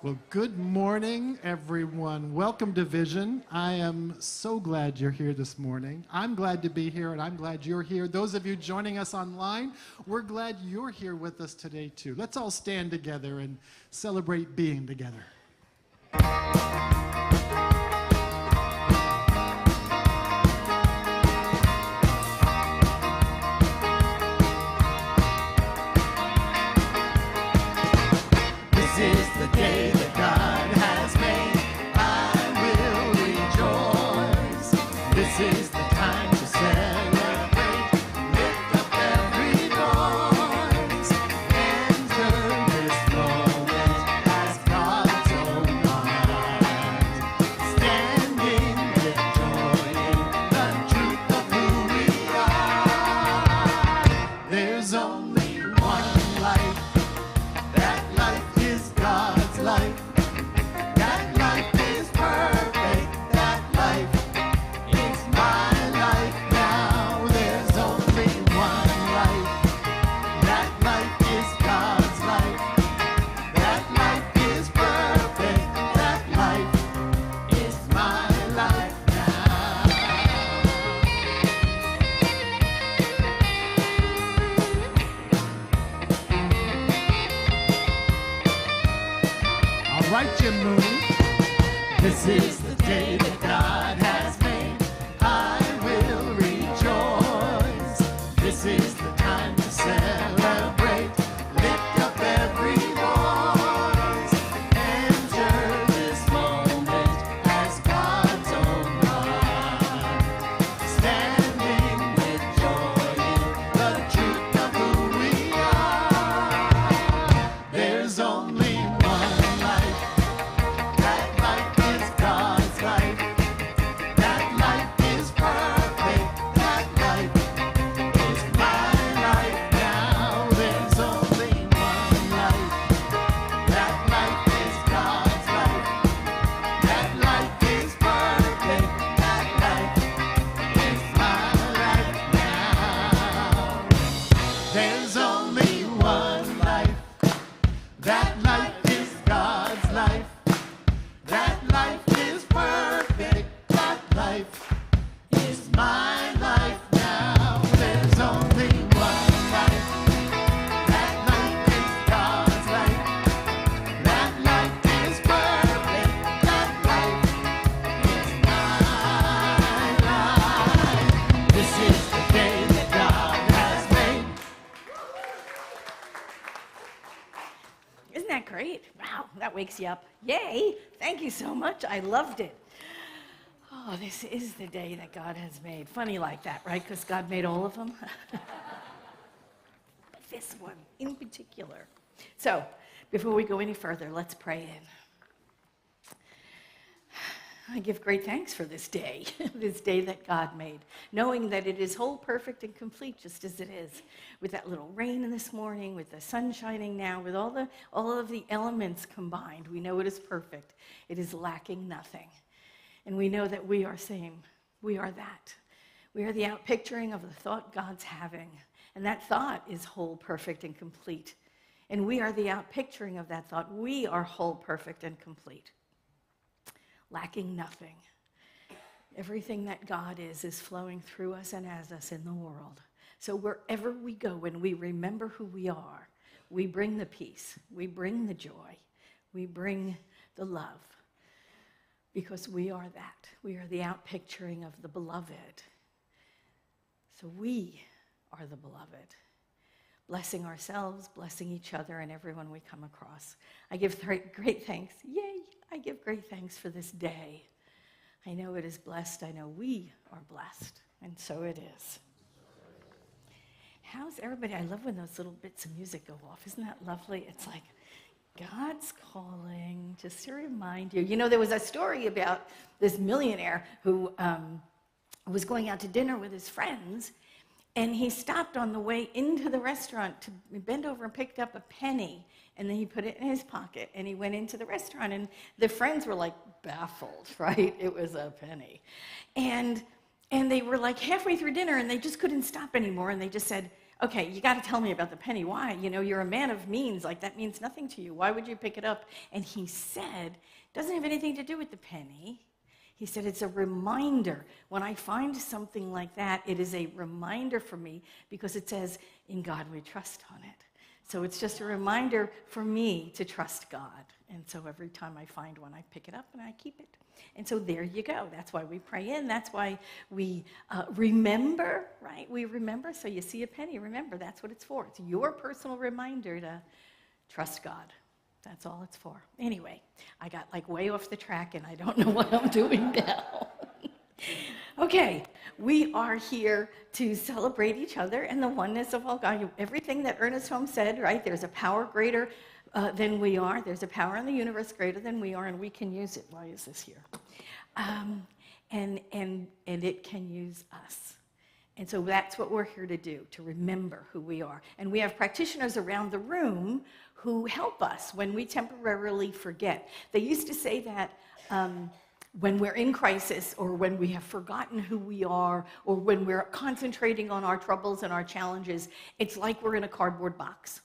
Well, good morning, everyone. Welcome to Vision. I am so glad you're here this morning. I'm glad to be here, and I'm glad you're here. Those of you joining us online, we're glad you're here with us today, too. Let's all stand together and celebrate being together. This is the day that God has made. I will rejoice. This is the time to celebrate. Lift up every voice. Enter this moment as God's own mind. Standing with joy in the truth of who we are. There's only one life. That life is God's life. That life is perfect. That life is my life now. There's only one life. That life is God's life. That life is perfect. That life is my life now. All right, Jim Mooney. This is the day that God has made. I will rejoice. This is the time to celebrate. Lift up every voice. Enter this moment as God's own mind. Standing with joy in the truth of who we are. There's only one life. That life is God's life. That life is perfect. That life is my life now. There's only one life. That life is God's life. That life is perfect. That life is my life now. There's only one life. That life is God's life. That life is perfect. That life is my life now. There's only one life. That life is God's life. That life is perfect. That life is my life. This is the day that God has made. Isn't that great? Wow, that wakes you up. Yay! Thank you so much. I loved it. Oh, this is the day that God has made. Funny like that, right? Because God made all of them. But this one in particular. So, before we go any further, let's pray in. I give great thanks for this day, this day that God made, knowing that it is whole, perfect, and complete just as it is. With that little rain this morning, with the sun shining now, with all of the elements combined, we know it is perfect. It is lacking nothing. And we know that we are same. We are that. We are the outpicturing of the thought God's having. And that thought is whole, perfect, and complete. And we are the outpicturing of that thought. We are whole, perfect, and complete. Lacking nothing. Everything that God is flowing through us and as us in the world. So wherever we go, when we remember who we are, we bring the peace, we bring the joy, we bring the love, because we are that. We are the outpicturing of the beloved. So we are the beloved, blessing ourselves, blessing each other, and everyone we come across. I give great thanks. Yay! I give great thanks for this day. I know it is blessed. I know we are blessed. And so it is. How's everybody? I love when those little bits of music go off. Isn't that lovely? It's like God's calling, just to remind you. You know, there was a story about this millionaire who was going out to dinner with his friends, and he stopped on the way into the restaurant to bend over and picked up a penny, and then he put it in his pocket, and he went into the restaurant, and the friends were like baffled, right? It was a penny. And they were like halfway through dinner, and they just couldn't stop anymore, and they just said, Okay, you got to tell me about the penny. Why? You know, you're a man of means. Like, that means nothing to you. Why would you pick it up? And he said, it doesn't have anything to do with the penny. He said, it's a reminder. When I find something like that, it is a reminder for me because it says, in God we trust on it. So it's just a reminder for me to trust God. And so every time I find one, I pick it up and I keep it. And so there you go. That's why we pray in. That's why we remember, right? We remember. So you see a penny, remember, that's what it's for. It's your personal reminder to trust God. That's all it's for. Anyway, I got like way off the track and I don't know what I'm doing now. Okay, we are here to celebrate each other and the oneness of all God. Everything that Ernest Holmes said, right? There's a power greater than we are. There's a power in the universe greater than we are, and we can use it. Why is this here? And it can use us. And so that's what we're here to do, to remember who we are. And we have practitioners around the room who help us when we temporarily forget. They used to say that when we're in crisis or when we have forgotten who we are or when we're concentrating on our troubles and our challenges, it's like we're in a cardboard box.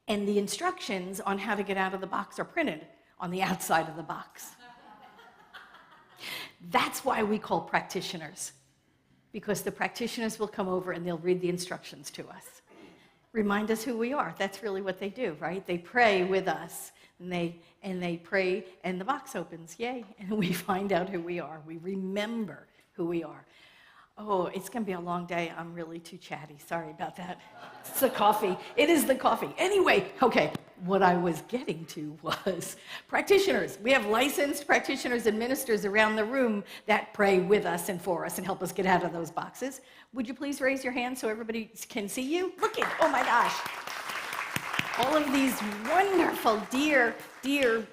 And the instructions on how to get out of the box are printed on the outside of the box. That's why we call practitioners, because the practitioners will come over and they'll read the instructions to us. Remind us who we are. That's really what they do, right? They pray with us, and they pray, and the box opens, yay, and we find out who we are. We remember who we are. Oh, it's going to be a long day. I'm really too chatty. Sorry about that. It's the coffee. It is the coffee. Anyway, okay, what I was getting to was practitioners. We have licensed practitioners and ministers around the room that pray with us and for us and help us get out of those boxes. Would you please raise your hand so everybody can see you? Look at, oh my gosh. All of these wonderful, dear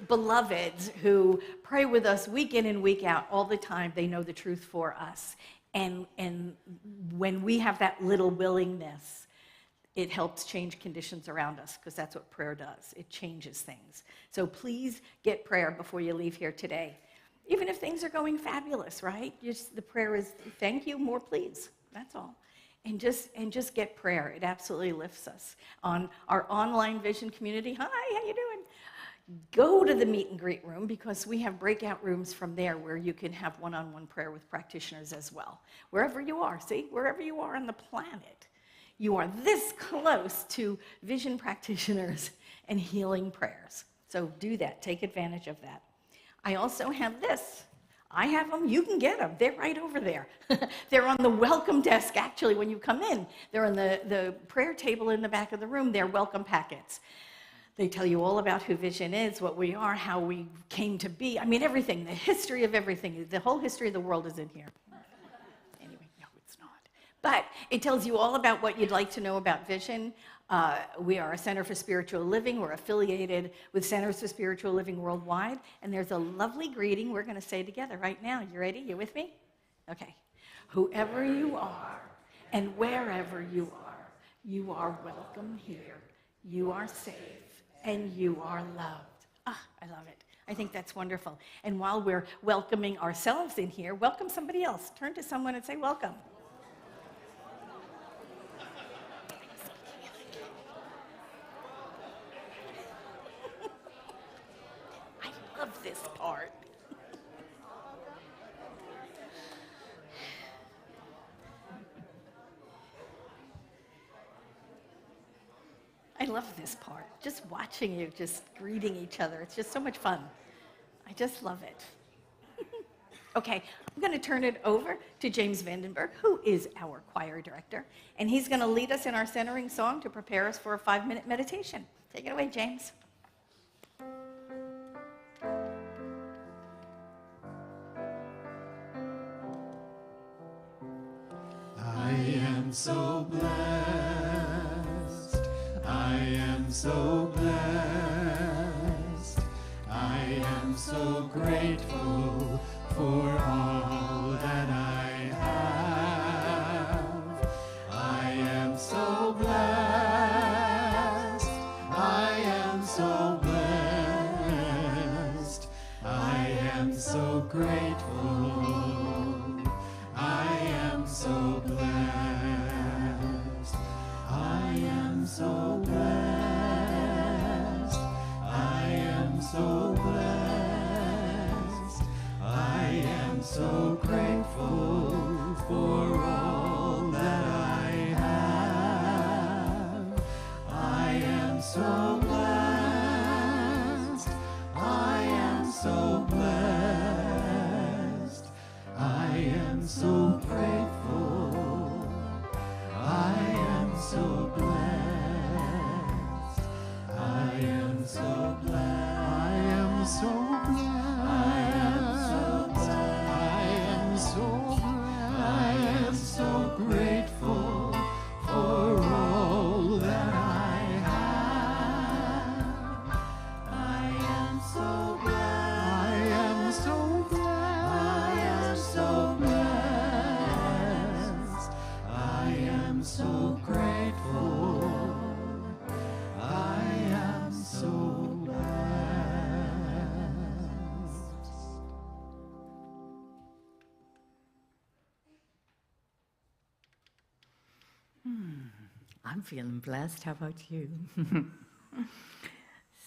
beloveds who pray with us week in and week out all the time. They know the truth for us. And when we have that little willingness, it helps change conditions around us, because that's what prayer does. It changes things. So please get prayer before you leave here today. Even if things are going fabulous, right? The prayer is, thank you, more please. That's all. And just get prayer. It absolutely lifts us. On our online vision community, hi, how you doing? Go to the meet and greet room, because we have breakout rooms from there where you can have one-on-one prayer with practitioners as well. Wherever you are, see, wherever you are on the planet, you are this close to vision practitioners and healing prayers. So do that, take advantage of that. I also have this. I have them, you can get them. They're right over there. They're on the welcome desk, actually, when you come in. They're on the prayer table in the back of the room. They're welcome packets. They tell you all about who Vision is, what we are, how we came to be. I mean, everything, the history of everything. The whole history of the world is in here. Anyway, no, it's not. But it tells you all about what you'd like to know about Vision. We are a Center for Spiritual Living. We're affiliated with Centers for Spiritual Living worldwide. And there's a lovely greeting we're going to say together right now. You ready? You with me? Okay. Whoever you are and wherever you are welcome here. You are safe. And you are loved. Ah, I love it. I think that's wonderful. And while we're welcoming ourselves in here, welcome somebody else. Turn to someone and say, welcome. I love this part. I love this part. Just watching you, just greeting each other. It's just so much fun. I just love it. Okay, I'm going to turn it over to James Vandenberg, who is our choir director, and he's going to lead us in our centering song to prepare us for a 5-minute meditation. Take it away, James. I am so blessed. I am so blessed. I am so grateful for all that I have. I am so blessed. I am so blessed. I am so grateful. I am so blessed. am so grateful. I am so blessed. I'm feeling blessed. How about you?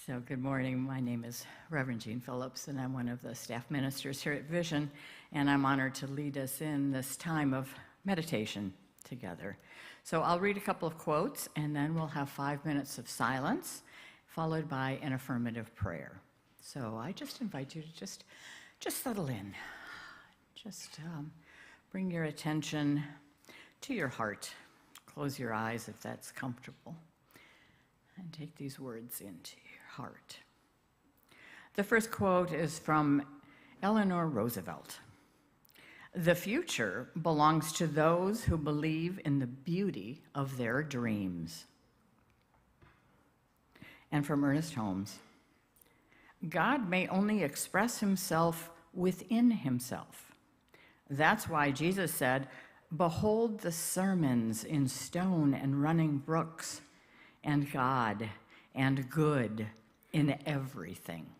So, good morning. My name is Reverend Jean Phillips, and I'm one of the staff ministers here at Vision, and I'm honored to lead us in this time of meditation together. So, I'll read a couple of quotes, and then we'll have 5 minutes of silence, followed by an affirmative prayer. So, I just invite you to just settle in. Just bring your attention to your heart. Close your eyes if that's comfortable, and take these words into your heart. The first quote is from Eleanor Roosevelt. "The future belongs to those who believe in the beauty of their dreams." And from Ernest Holmes, "God may only express himself within himself. That's why Jesus said, 'Behold the sermons in stone and running brooks, and God and good in everything.'"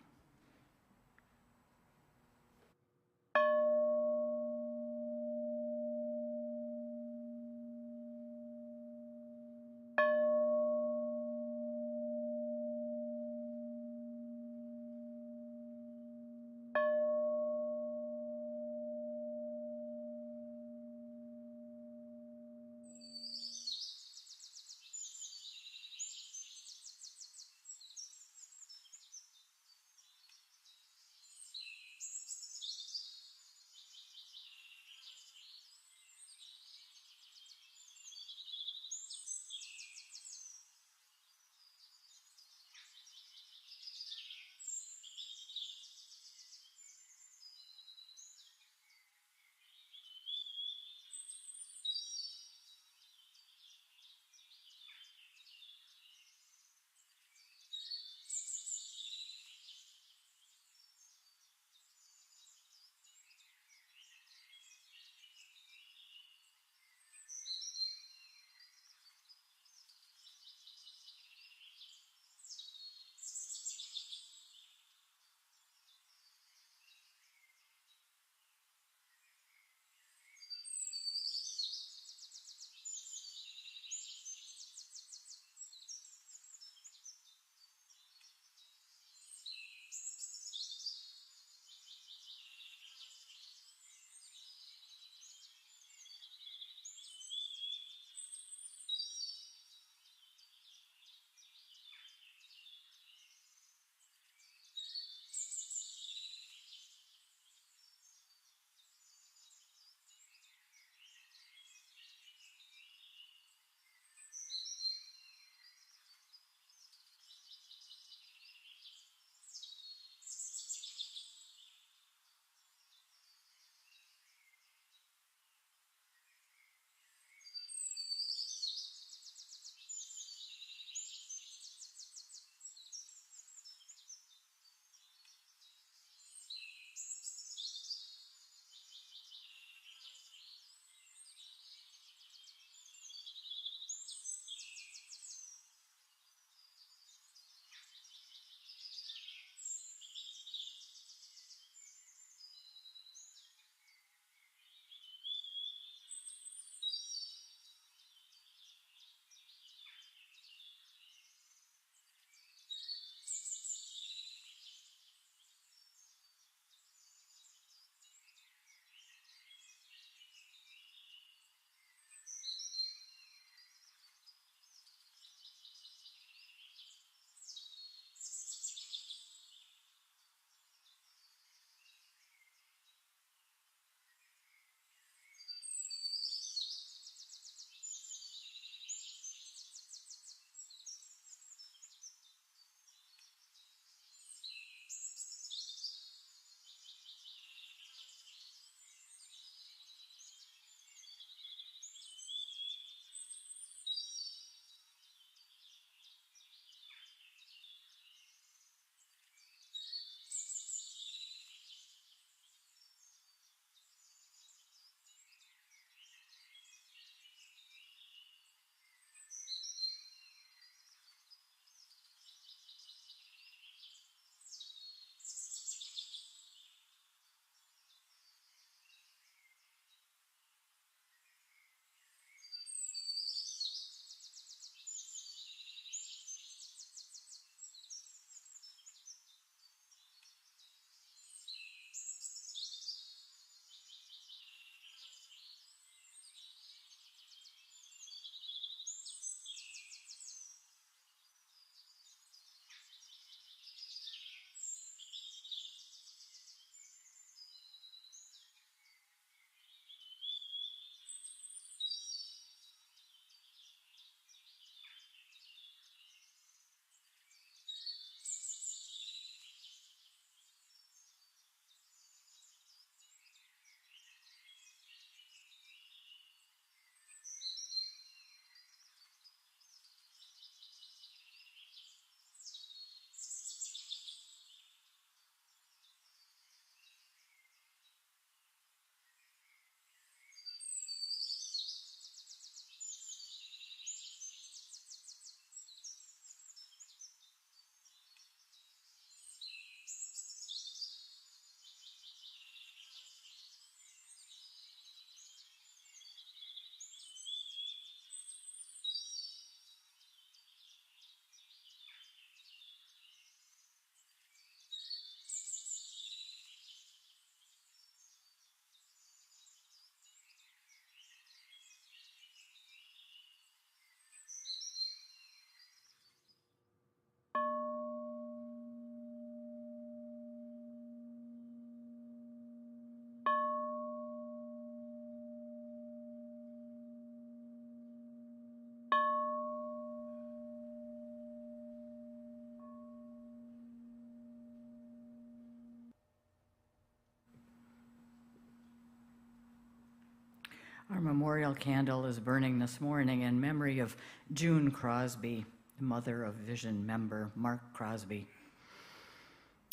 Our memorial candle is burning this morning in memory of June Crosby, the mother of Vision member Mark Crosby.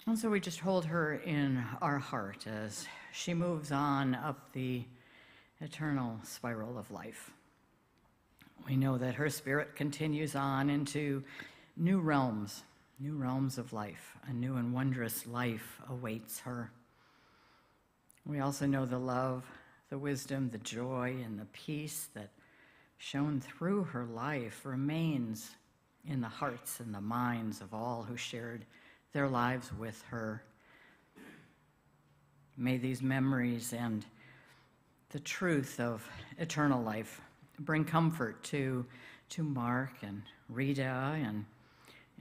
And so we just hold her in our heart as she moves on up the eternal spiral of life. We know that her spirit continues on into new realms of life. A new and wondrous life awaits her. We also know the love, the wisdom, the joy, and the peace that shone through her life remains in the hearts and the minds of all who shared their lives with her. May these memories and the truth of eternal life bring comfort to Mark and Rita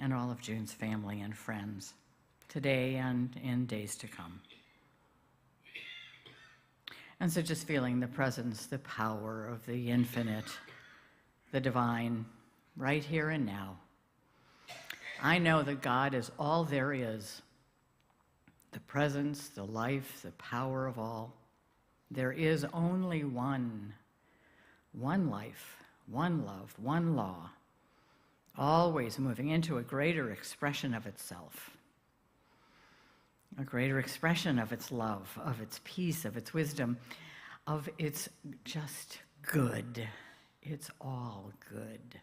and all of June's family and friends today and in days to come. And so just feeling the presence, the power of the infinite, the divine, right here and now. I know that God is all there is, the presence, the life, the power of all. There is only one life, one love, one law, always moving into a greater expression of itself, a greater expression of its love, of its peace, of its wisdom, of its just good. It's all good.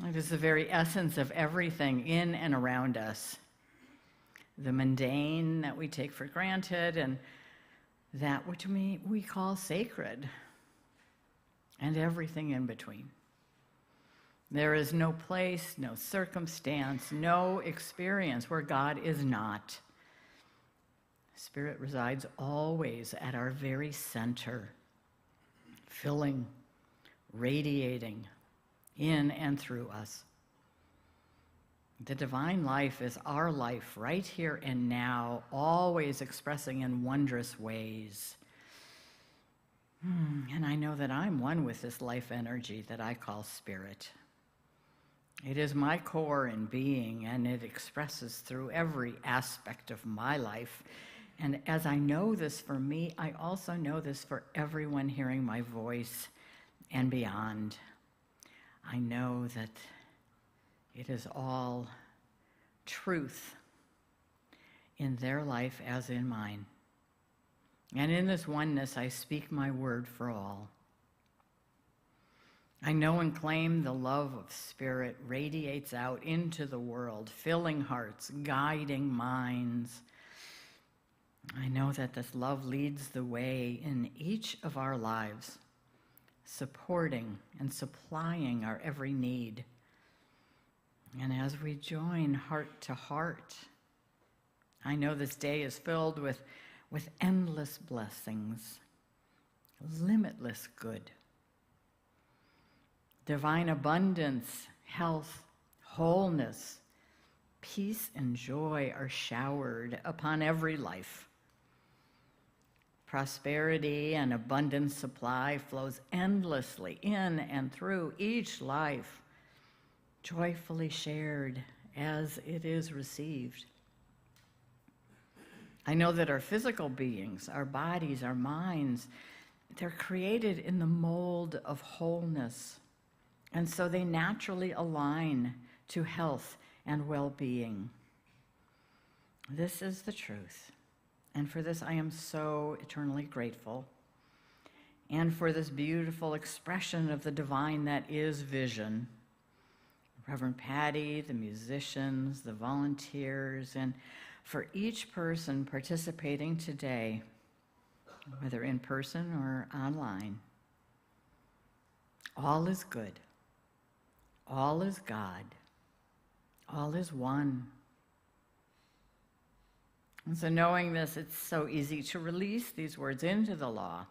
It is the very essence of everything in and around us, the mundane that we take for granted and that which we call sacred, and everything in between. There is no place, no circumstance, no experience where God is not. Spirit resides always at our very center, filling, radiating in and through us. The divine life is our life right here and now, always expressing in wondrous ways. And I know that I'm one with this life energy that I call spirit. It is my core and being, and it expresses through every aspect of my life. And as I know this for me, I also know this for everyone hearing my voice and beyond. I know that it is all truth in their life as in mine. And in this oneness, I speak my word for all. I know and claim the love of Spirit radiates out into the world, filling hearts, guiding minds. I know that this love leads the way in each of our lives, supporting and supplying our every need. And as we join heart to heart, I know this day is filled with endless blessings, limitless good. Divine abundance, health, wholeness, peace, and joy are showered upon every life. Prosperity and abundant supply flows endlessly in and through each life, joyfully shared as it is received. I know that our physical beings, our bodies, our minds, they're created in the mold of wholeness. And so they naturally align to health and well-being. This is the truth. And for this, I am so eternally grateful. And for this beautiful expression of the divine that is vision. Reverend Patti, the musicians, the volunteers, and for each person participating today, whether in person or online, all is good. All is God. All is one. And so knowing this, it's so easy to release these words into the law,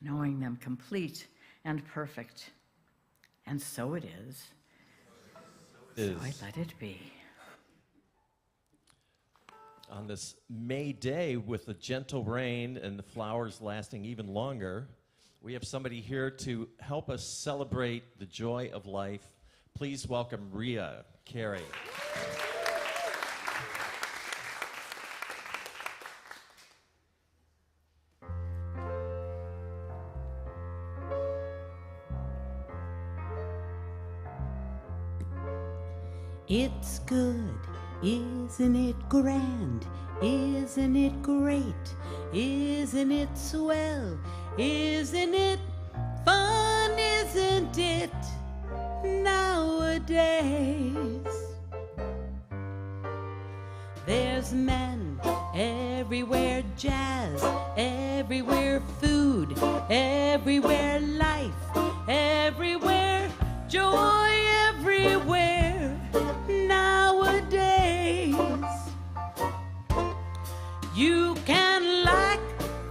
knowing them complete and perfect. And so it is. So I let it be. On this May day with the gentle rain and the flowers lasting even longer, we have somebody here to help us celebrate the joy of life. Please welcome Ria Carey. It's good, isn't it grand? Isn't it great? Isn't it swell? Isn't it fun? Isn't it nowadays? There's men everywhere, jazz everywhere, food everywhere, life everywhere, joy everywhere nowadays. You can like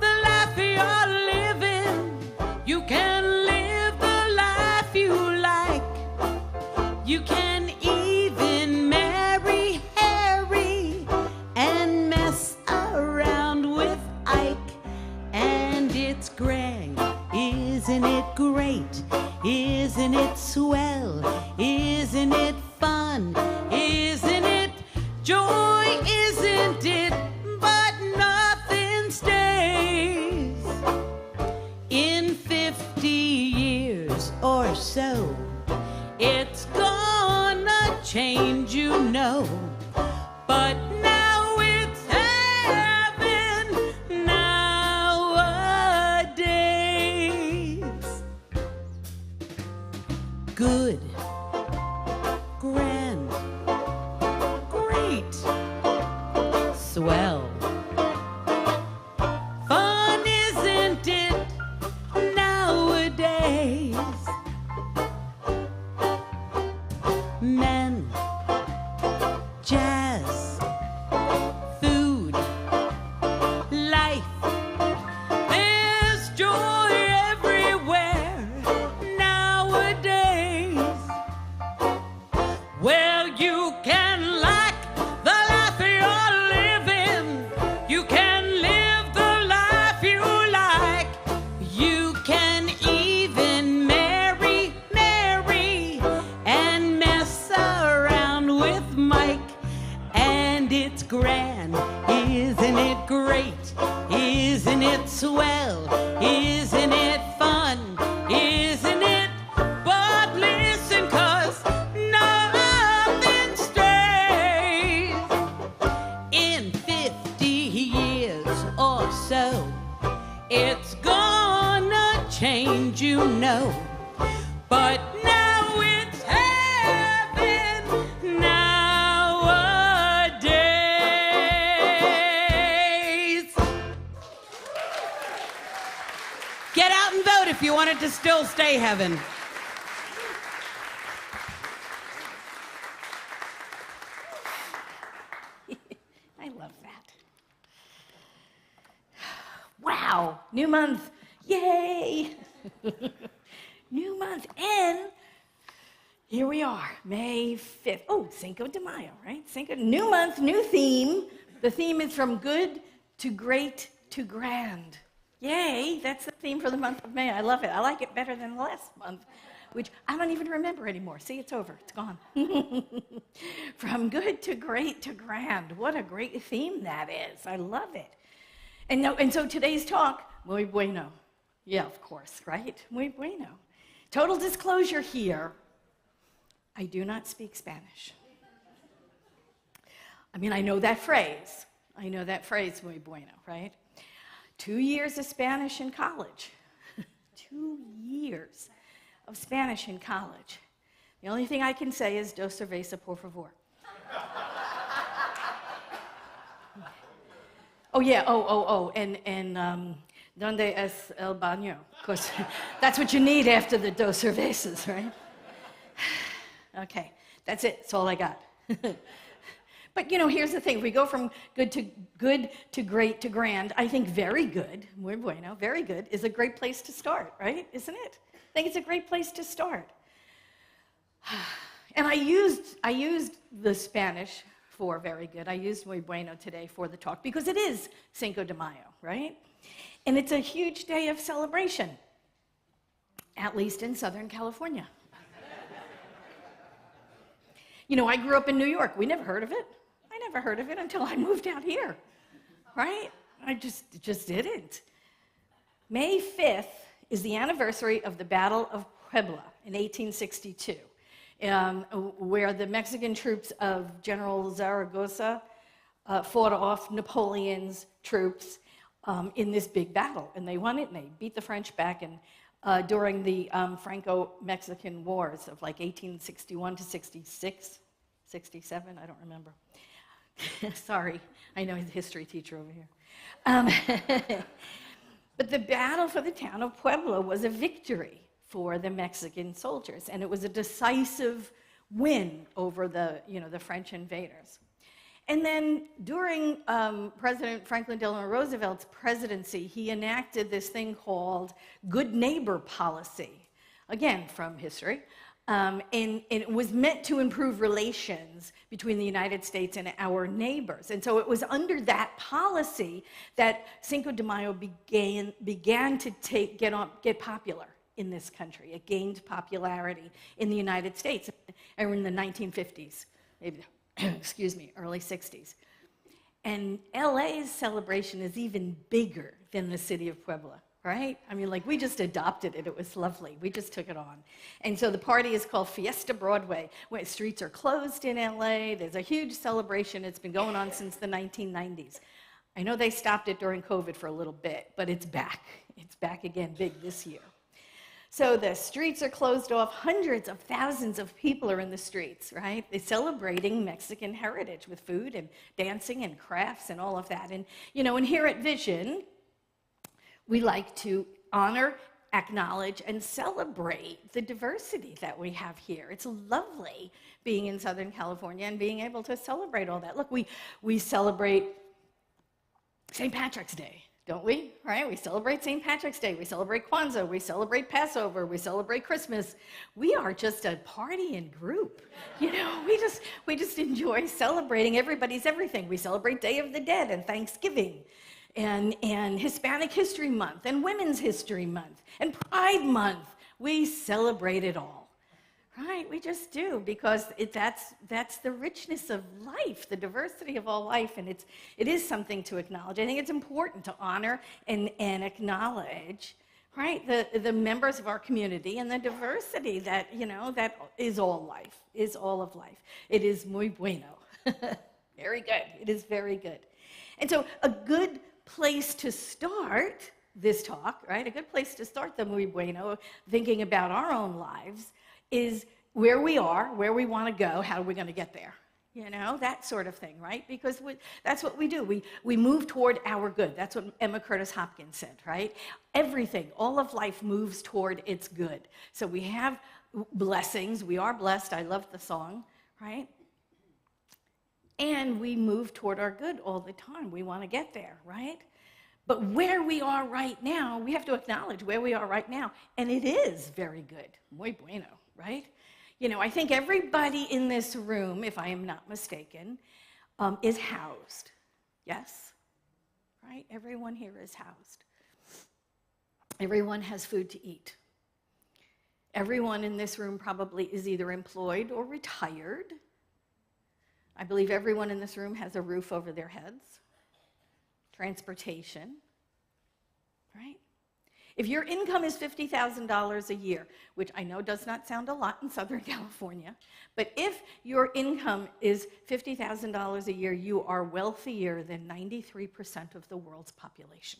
the life you're living. You can live the life you like. You can even marry Harry and mess around with Ike. And it's grand, isn't it great? Isn't it swell? Isn't it fun? Isn't it joy? Isn't it? But nothing stays. In 50 years or so, it's gonna change, you know. But now it's heaven nowadays. Good, grand, great, swell. Fun, isn't it, nowadays? Men, jazz, food, life. There's joy everywhere nowadays. Well, you can like the life you're living. You can live the life you like. You can even marry Mary and mess around with Mike. And it's grand, isn't it great? Isn't it swell? Isn't it fun? Isn't it? But listen, 'cause nothing stays. In 50 years or so, it's gonna change, you know. But now it's heaven nowadays. Get out and vote if you want it to still stay heaven. I love that. Wow, new month. Yay! New month. And here we are, May 5th. Oh, Cinco de Mayo, right? New month, new theme. The theme is from good to great to grand. Yay, that's the theme for the month of May. I love it. I like it better than the last month, which I don't even remember anymore. See, it's over. It's gone. From good to great to grand. What a great theme that is. I love it. And so today's talk, muy bueno. Yeah, of course, right? Muy bueno. Total disclosure here, I do not speak Spanish. I mean, I know that phrase. I know that phrase, muy bueno, right? 2 years of Spanish in college. 2 years of Spanish in college. The only thing I can say is dos cerveza, por favor. Oh, yeah, and ¿dónde es el baño? Because that's what you need after the dos cervezas, right? Okay, that's it. That's all I got. But, you know, here's the thing. If we go from good to great to grand, I think very good, muy bueno, very good, is a great place to start, right? Isn't it? I think it's a great place to start. And I used the Spanish for very good. I used muy bueno today for the talk because it is Cinco de Mayo, right? And it's a huge day of celebration, at least in Southern California. You know, I grew up in New York. We never heard of it. I never heard of it until I moved out here, right? I just didn't. May 5th is the anniversary of the Battle of Puebla in 1862. where the Mexican troops of General Zaragoza fought off Napoleon's troops in this big battle. And they won it, and they beat the French back. And during the Franco-Mexican Wars of like 1861 to 66, 67, I don't remember. Sorry, I know he's a history teacher over here. But the battle for the town of Puebla was a victory for the Mexican soldiers, and it was a decisive win over the French invaders. And then during President Franklin Delano Roosevelt's presidency, he enacted this thing called good neighbor policy, again from history, and it was meant to improve relations between the United States and our neighbors. And so it was under that policy that Cinco de Mayo began to get popular in this country. It gained popularity in the United States in the 1950s, maybe. Excuse me, early 60s. And LA's celebration is even bigger than the city of Puebla, right? I mean, like, we just adopted it. It was lovely. We just took it on. And so the party is called Fiesta Broadway, where streets are closed in LA. There's a huge celebration. It's been going on since the 1990s. I know they stopped it during COVID for a little bit, but it's back. It's back again big this year. So the streets are closed off. Hundreds of thousands of people are in the streets, right? They're celebrating Mexican heritage with food and dancing and crafts and all of that. And, and here at Vision, we like to honor, acknowledge, and celebrate the diversity that we have here. It's lovely being in Southern California and being able to celebrate all that. Look, we celebrate St. Patrick's Day. Don't we? Right? We celebrate St. Patrick's Day. We celebrate Kwanzaa. We celebrate Passover. We celebrate Christmas. We are just a partying group. We just enjoy celebrating everybody's everything. We celebrate Day of the Dead and Thanksgiving and Hispanic History Month and Women's History Month and Pride Month. We celebrate it all. Right, we just do, because that's the richness of life, the diversity of all life, and it is something to acknowledge. I think it's important to honor and acknowledge, right, the members of our community and the diversity that that is all life, is all of life. It is muy bueno, very good. It is very good, and so a good place to start this talk, right? A good place to start the muy bueno, thinking about our own lives, is where we are, where we want to go, how are we going to get there? That sort of thing, right? Because that's what we do. We move toward our good. That's what Emma Curtis Hopkins said, right? Everything, all of life moves toward its good. So we have blessings. We are blessed. I love the song, right? And we move toward our good all the time. We want to get there, right? But where we are right now, we have to acknowledge where we are right now. And it is very good. Muy bueno, right? I think everybody in this room, if I am not mistaken, is housed. Yes? Right? Everyone here is housed. Everyone has food to eat. Everyone in this room probably is either employed or retired. I believe everyone in this room has a roof over their heads. Transportation, right? If your income is $50,000 a year, which I know does not sound a lot in Southern California, but if your income is $50,000 a year, you are wealthier than 93% of the world's population.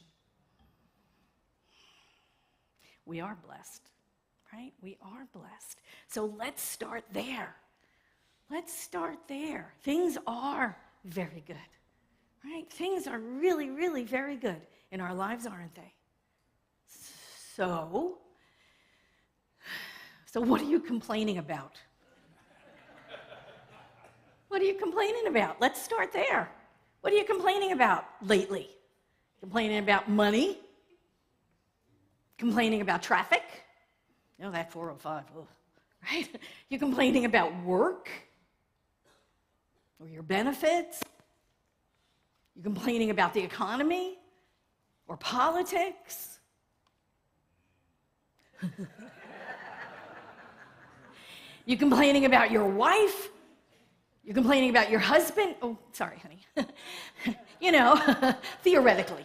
We are blessed, right? We are blessed. So let's start there. Let's start there. Things are very good. Right? Things are really, really very good in our lives, aren't they? So what are you complaining about? What are you complaining about? Let's start there. What are you complaining about lately? Complaining about money? Complaining about traffic? That 405, right? You complaining about work? Or your benefits? You complaining about the economy or politics? You complaining about your wife? You complaining about your husband? Oh, sorry, honey. Theoretically.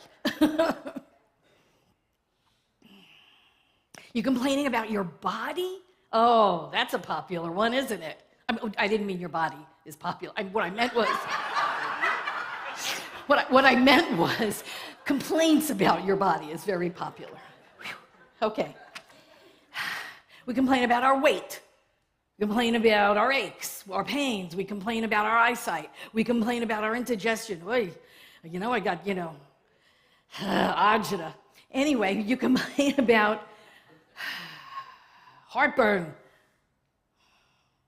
You complaining about your body? Oh, that's a popular one, isn't it? I didn't mean your body is popular. What I meant was, what I meant was, complaints about your body is very popular. Whew. Okay. We complain about our weight. We complain about our aches, our pains. We complain about our eyesight. We complain about our indigestion. Oy, I got, agita. Anyway, you complain about heartburn.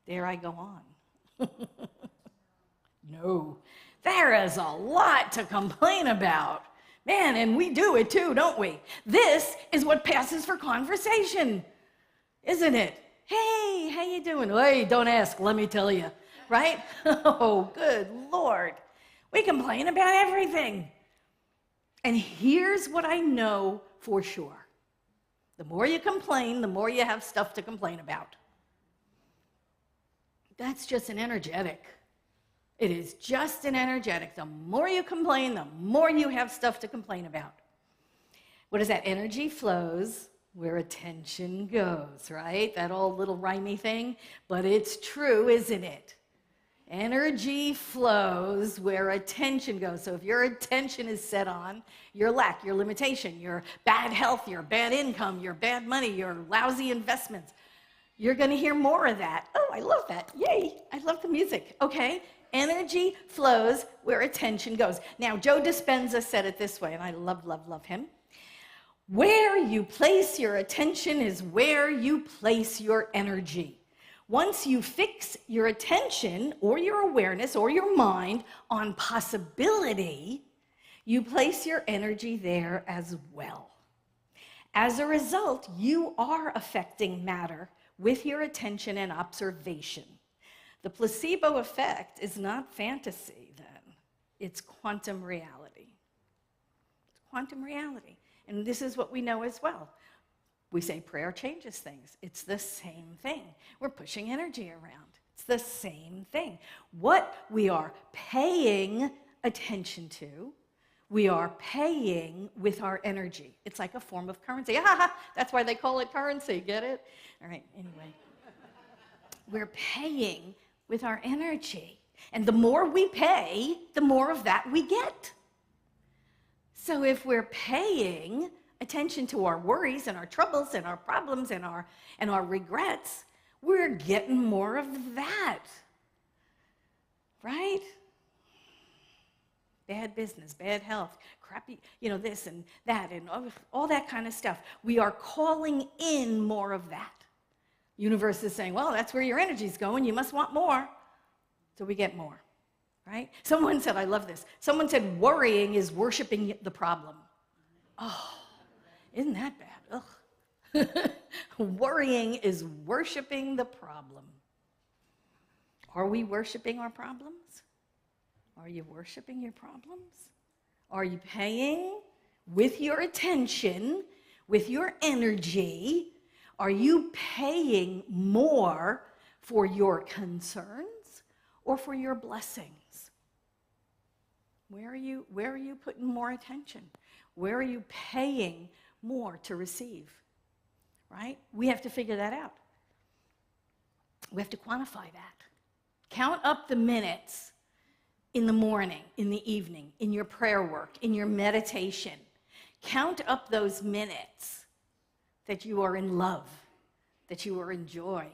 Dare I go on? No. There is a lot to complain about. Man, and we do it too, don't we? This is what passes for conversation, isn't it? Hey, how you doing? Hey, don't ask, let me tell you, right? Oh, good Lord. We complain about everything. And here's what I know for sure. The more you complain, the more you have stuff to complain about. That's just an energetic. It is just an energetic. The more you complain, the more you have stuff to complain about. What is that? Energy flows where attention goes, right? That old little rhymey thing. But it's true, isn't it? Energy flows where attention goes. So if your attention is set on your lack, your limitation, your bad health, your bad income, your bad money, your lousy investments, you're going to hear more of that. Oh, I love that. Yay. I love the music. Okay. Energy flows where attention goes. Now, Joe Dispenza said it this way, and I love, love, love him. Where you place your attention is where you place your energy. Once you fix your attention or your awareness or your mind on possibility, you place your energy there as well. As a result, you are affecting matter with your attention and observation. The placebo effect is not fantasy, then. It's quantum reality. It's quantum reality. And this is what we know as well. We say prayer changes things. It's the same thing. We're pushing energy around. It's the same thing. What we are paying attention to, we are paying with our energy. It's like a form of currency. That's why they call it currency. Get it? All right, anyway. We're paying with our energy. And the more we pay, the more of that we get. So if we're paying attention to our worries and our troubles and our problems and our regrets, we're getting more of that. Right? Bad business, bad health, crappy, this and that and all that kind of stuff. We are calling in more of that. Universe is saying, well, that's where your energy's going. You must want more. So we get more, right? Someone said, I love this. Someone said, worrying is worshiping the problem. Oh, isn't that bad? Ugh. Worrying is worshiping the problem. Are we worshiping our problems? Are you worshiping your problems? Are you paying with your attention, with your energy? Are you paying more for your concerns or for your blessings? Where are you putting more attention? Where are you paying more to receive? Right? We have to figure that out. We have to quantify that. Count up the minutes in the morning, in the evening, in your prayer work, in your meditation. Count up those minutes that you are in love, that you are in joy,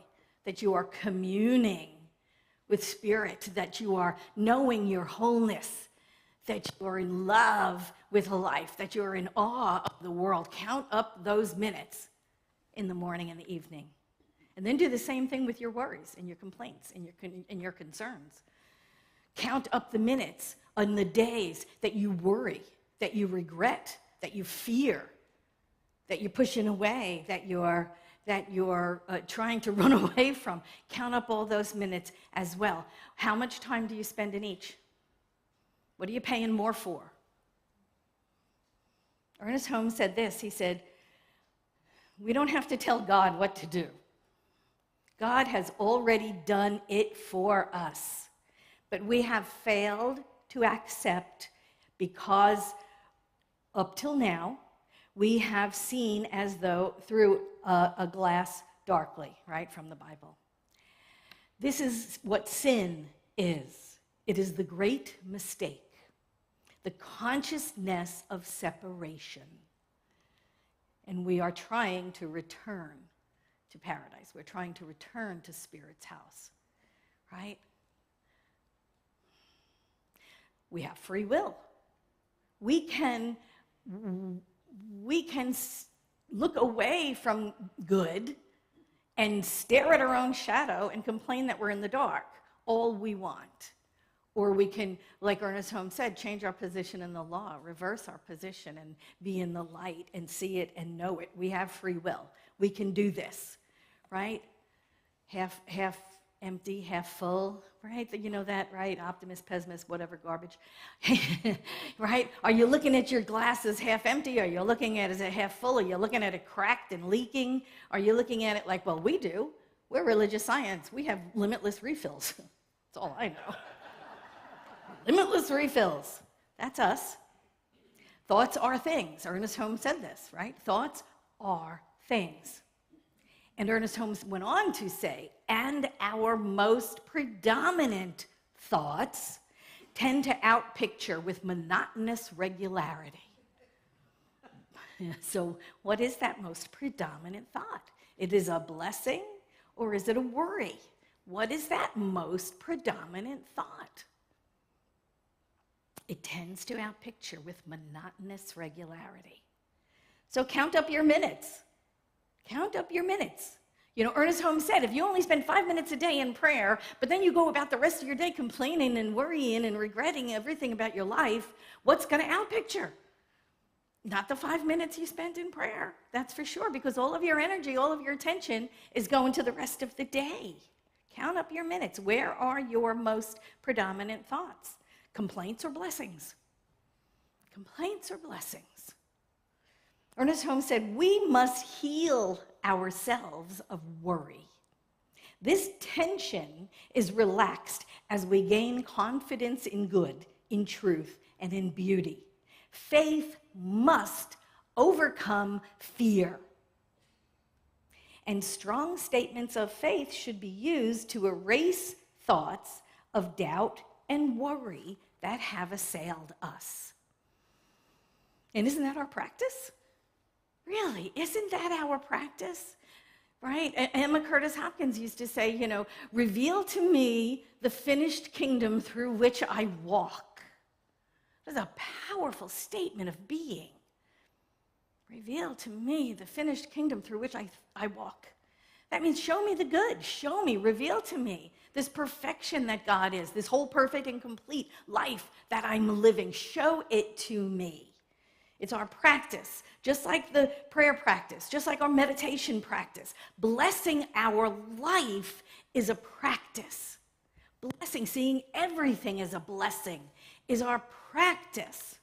that you are communing with Spirit, that you are knowing your wholeness, that you are in love with life, that you are in awe of the world. Count up those minutes in the morning and the evening. And then do the same thing with your worries and your complaints and your concerns. Count up the minutes on the days that you worry, that you regret, that you fear, that you're pushing away, that you're trying to run away from. Count up all those minutes as well. How much time do you spend in each? What are you paying more for? Ernest Holmes said this. He said, we don't have to tell God what to do. God has already done it for us. But we have failed to accept because up till now, we have seen as though through a glass darkly, right, from the Bible. This is what sin is. It is the great mistake, the consciousness of separation. And we are trying to return to paradise. We're trying to return to Spirit's house, right? We have free will. We can look away from good and stare at our own shadow and complain that we're in the dark all we want. Or we can, like Ernest Holmes said, change our position in the law, reverse our position and be in the light and see it and know it. We have free will. We can do this, right? Half empty, half full, right? You know that, right? Optimist, pessimist, whatever garbage, right? Are you looking at your glass as half empty? Are you looking at it as half full? Are you looking at it cracked and leaking? Are you looking at it like, well, we do. We're religious science. We have limitless refills. That's all I know. Limitless refills. That's us. Thoughts are things. Ernest Holmes said this, right? Thoughts are things. And Ernest Holmes went on to say, and our most predominant thoughts tend to outpicture with monotonous regularity. So what is that most predominant thought? It is a blessing or is it a worry? What is that most predominant thought? It tends to outpicture with monotonous regularity. So count up your minutes. Count up your minutes. You know, Ernest Holmes said, if you only spend 5 minutes a day in prayer, but then you go about the rest of your day complaining and worrying and regretting everything about your life, what's going to outpicture? Not the 5 minutes you spent in prayer, that's for sure, because all of your energy, all of your attention is going to the rest of the day. Count up your minutes. Where are your most predominant thoughts? Complaints or blessings? Complaints or blessings? Ernest Holmes said, we must heal ourselves of worry. This tension is relaxed as we gain confidence in good, in truth, and in beauty. Faith must overcome fear. And strong statements of faith should be used to erase thoughts of doubt and worry that have assailed us. And isn't that our practice? Really, isn't that our practice? Right? Emma Curtis Hopkins used to say, you know, reveal to me the finished kingdom through which I walk. That's a powerful statement of being. Reveal to me the finished kingdom through which I walk. That means show me the good. Show me, reveal to me this perfection that God is, this whole perfect and complete life that I'm living. Show it to me. It's our practice, just like the prayer practice, just like our meditation practice. Blessing our life is a practice. Blessing, seeing everything as a blessing, is our practice.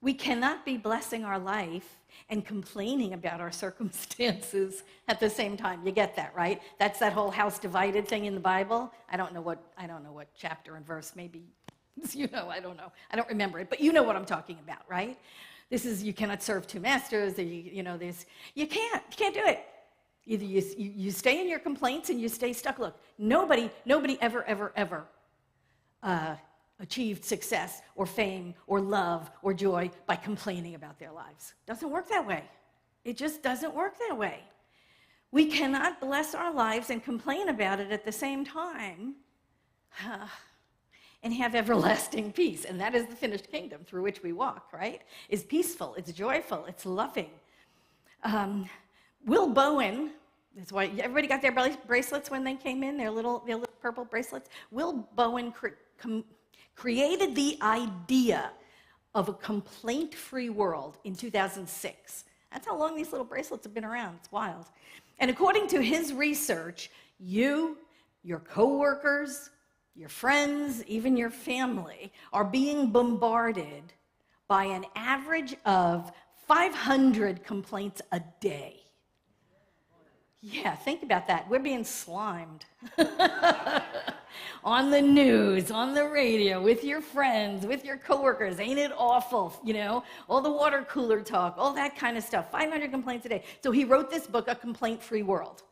We cannot be blessing our life and complaining about our circumstances at the same time. You get that, right? That's that whole house divided thing in the Bible. I don't know what chapter and verse, maybe, I don't know. I don't remember it, but you know what I'm talking about, right? This is, you cannot serve two masters. You can't do it. Either you stay in your complaints and you stay stuck. Look, nobody ever achieved success or fame or love or joy by complaining about their lives. Doesn't work that way. It just doesn't work that way. We cannot bless our lives and complain about it at the same time and have everlasting peace. And that is the finished kingdom through which we walk, right? It's peaceful, it's joyful, it's loving. Will Bowen, that's why everybody got their bracelets when they came in, their little purple bracelets. Will Bowen created the idea of a complaint-free world in 2006. That's how long these little bracelets have been around. It's wild. And according to his research, you, your coworkers, your friends, even your family, are being bombarded by an average of 500 complaints a day. Yeah, think about that. We're being slimed. On the news, on the radio, with your friends, with your coworkers. Ain't it awful? All the water cooler talk, all that kind of stuff. 500 complaints a day. So he wrote this book, A Complaint-Free World.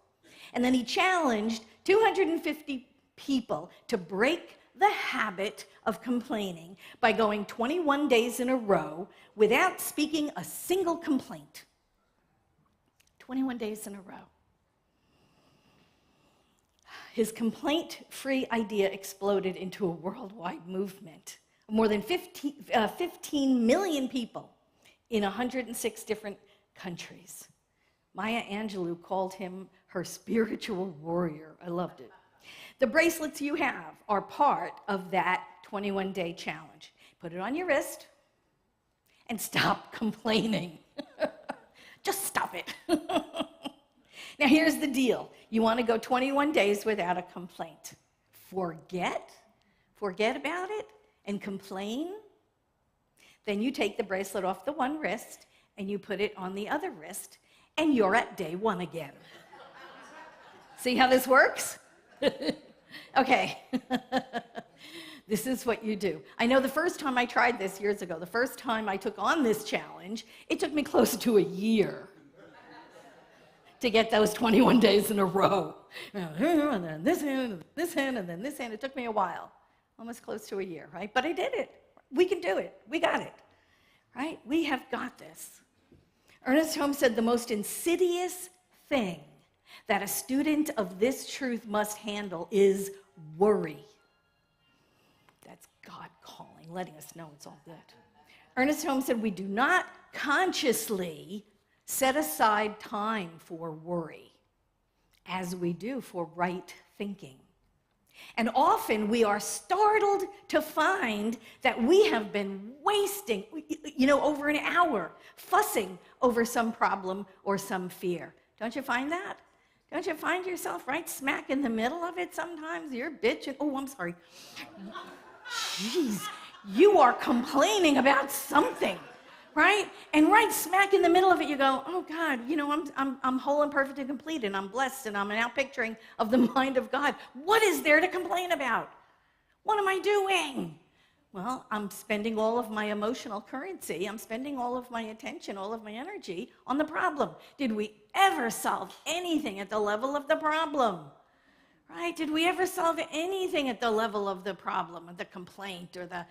And then he challenged 250 people to break the habit of complaining by going 21 days in a row without speaking a single complaint. 21 days in a row. His complaint-free idea exploded into a worldwide movement. More than 15 million people in 106 different countries. Maya Angelou called him her spiritual warrior. I loved it. The bracelets you have are part of that 21-day challenge. Put it on your wrist and stop complaining. Just stop it. Now, here's the deal. You want to go 21 days without a complaint. Forget about it and complain. Then you take the bracelet off the one wrist and you put it on the other wrist, and you're at day one again. See how this works? Okay. This is what you do. I know the first time I tried this years ago, the first time I took on this challenge, it took me close to a year to get those 21 days in a row. And then this hand, and this hand, and then this hand. It took me a while, almost close to a year, right? But I did it. We can do it. We got it, right? We have got this. Ernest Holmes said the most insidious thing that a student of this truth must handle is worry. That's God calling, letting us know it's all good. Ernest Holmes said we do not consciously set aside time for worry as we do for right thinking. And often we are startled to find that we have been wasting, over an hour fussing over some problem or some fear. Don't you find that? Don't you find yourself right smack in the middle of it sometimes? You're bitching. Oh, I'm sorry. Jeez, you are complaining about something, right? And right smack in the middle of it, you go, oh God, I'm whole and perfect and complete, and I'm blessed, and I'm an outpicturing of the mind of God. What is there to complain about? What am I doing? Well, I'm spending all of my emotional currency. I'm spending all of my attention, all of my energy on the problem. Did we ever solve anything at the level of the problem? Right? Did we ever solve anything at the level of the problem, or the complaint, or the,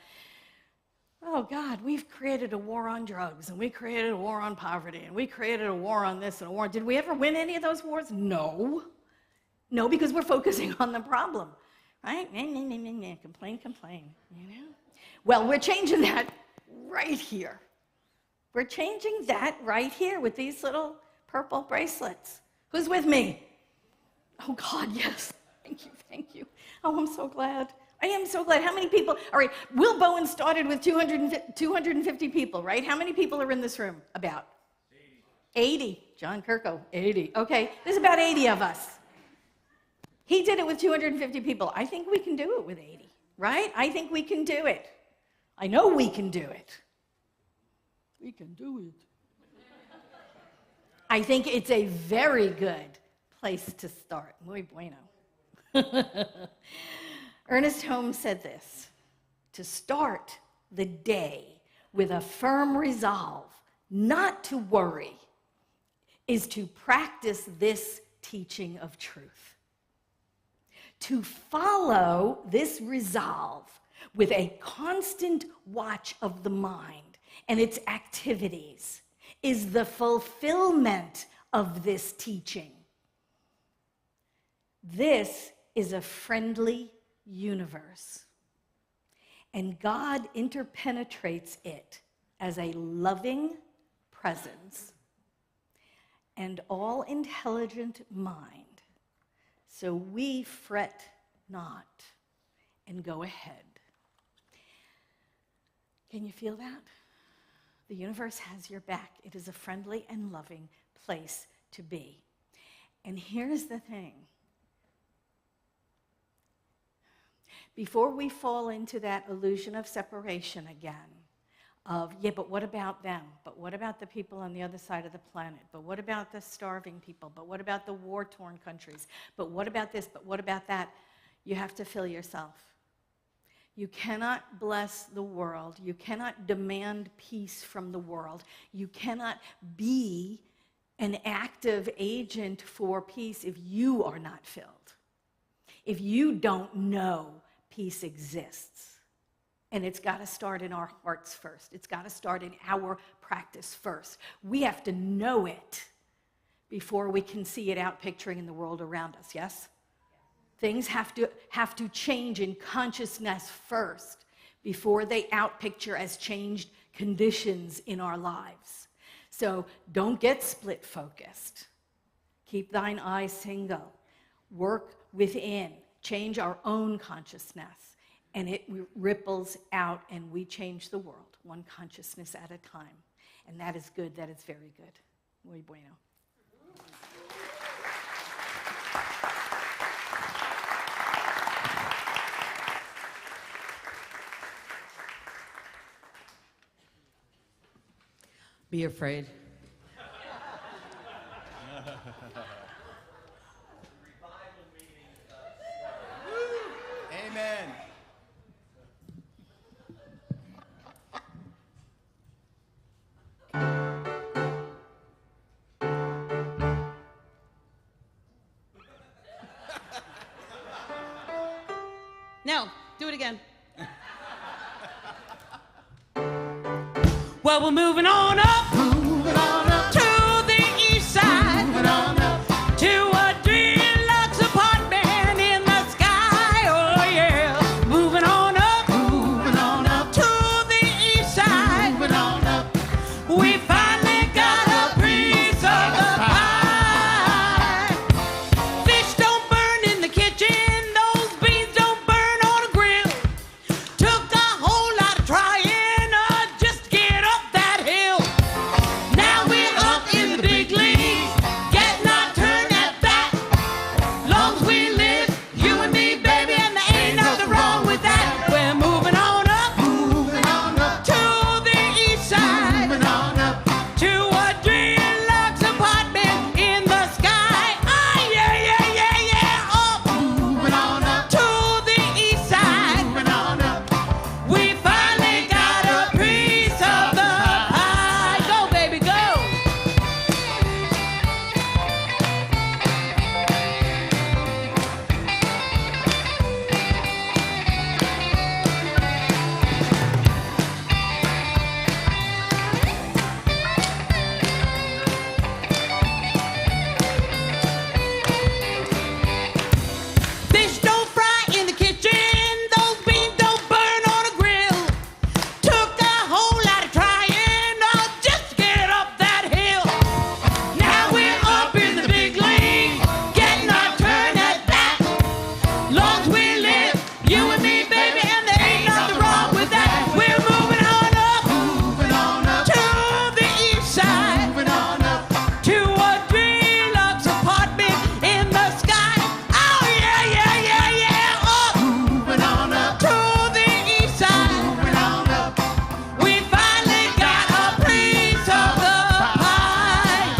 oh God, we've created a war on drugs, and we created a war on poverty, and we created a war on this and a war. Did we ever win any of those wars? No. No, because we're focusing on the problem, right? Complain, Well, we're changing that right here. We're changing that right here with these little purple bracelets. Who's with me? Oh God, yes. Thank you. Oh, I'm so glad. I am so glad. How many people? All right, Will Bowen started with 250 people, right? How many people are in this room? About? 80. John Kirko, 80. Okay, there's about 80 of us. He did it with 250 people. I think we can do it with 80, right? I think we can do it. I know we can do it. We can do it. I think it's a very good place to start. Muy bueno. Ernest Holmes said this: to start the day with a firm resolve not to worry is to practice this teaching of truth. To follow this resolve with a constant watch of the mind and its activities is the fulfillment of this teaching. This is a friendly universe, and God interpenetrates it as a loving presence and all-intelligent mind. So we fret not and go ahead. Can you feel that? The universe has your back. It is a friendly and loving place to be. And here's the thing. Before we fall into that illusion of separation again, of, yeah, but what about them? But what about the people on the other side of the planet? But what about the starving people? But what about the war-torn countries? But what about this? But what about that? You have to fill yourself. You cannot bless the world. You cannot demand peace from the world. You cannot be an active agent for peace if you are not filled. If you don't know peace exists. And it's got to start in our hearts first. It's got to start in our practice first. We have to know it before we can see it out picturing in the world around us, yes? Things have to change in consciousness first before they outpicture as changed conditions in our lives. So don't get split focused. Keep thine eyes single. Work within. Change our own consciousness. And it ripples out and we change the world, one consciousness at a time. And that is good. That is very good. Muy bueno. Be afraid. Amen. No, do it again. Well, we're moving on up, to the east side, to a deluxe apartment in the sky. Oh yeah, moving on up, to the east side. We finally got a piece of the pie. Fish don't burn in the kitchen, those beans don't burn on a grill. Took a whole lot of trying just to get up that hill. Now we're up in the big leagues, getting our turn at bat. Long as we live, you and me, baby, and there ain't nothing wrong with that. We're moving on up, to the east side, to a deluxe apartment in the sky. Ah, yeah, yeah, yeah, yeah, up, to the east side. We finally got a piece of the pie. Go, baby, go. Fish don't fry in the kitchen, those beans don't burn on a grill. Took a whole lot of trying just to get up that hill. Now we're up in the big league, getting our turn at bat. Long as we live, you and me, baby, and there ain't nothing wrong with that. We're moving on up, to the east side, to a deluxe apartment in the sky. Oh yeah, yeah, yeah, yeah, up, to the east side. We finally got a piece of the pie.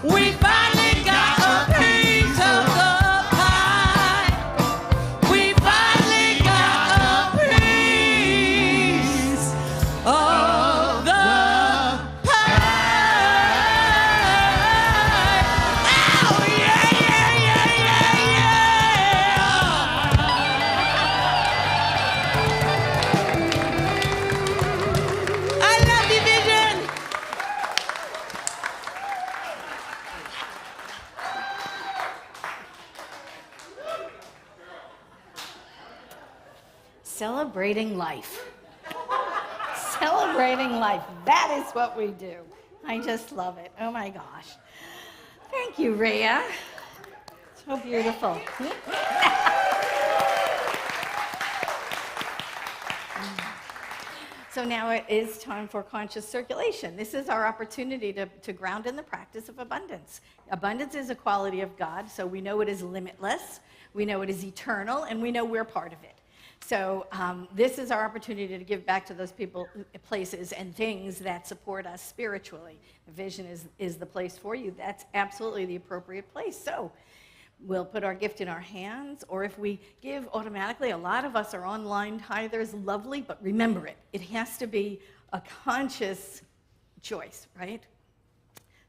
We finally got a piece of the pie. We finally got a piece of the pie. Oh yeah, yeah, yeah, yeah, yeah. I love you, Vision. Celebrating life. Celebrating life. That is what we do. I just love it. Oh my gosh. Thank you, Ria. So beautiful. So now it is time for conscious circulation. This is our opportunity to ground in the practice of abundance. Abundance is a quality of God, so we know it is limitless, we know it is eternal, and we know we're part of it. So this is our opportunity to give back to those people, places, and things that support us spiritually. Vision is the place for you. That's absolutely the appropriate place. So we'll put our gift in our hands, or if we give automatically, a lot of us are online tithers, lovely, but remember it. It has to be a conscious choice, right?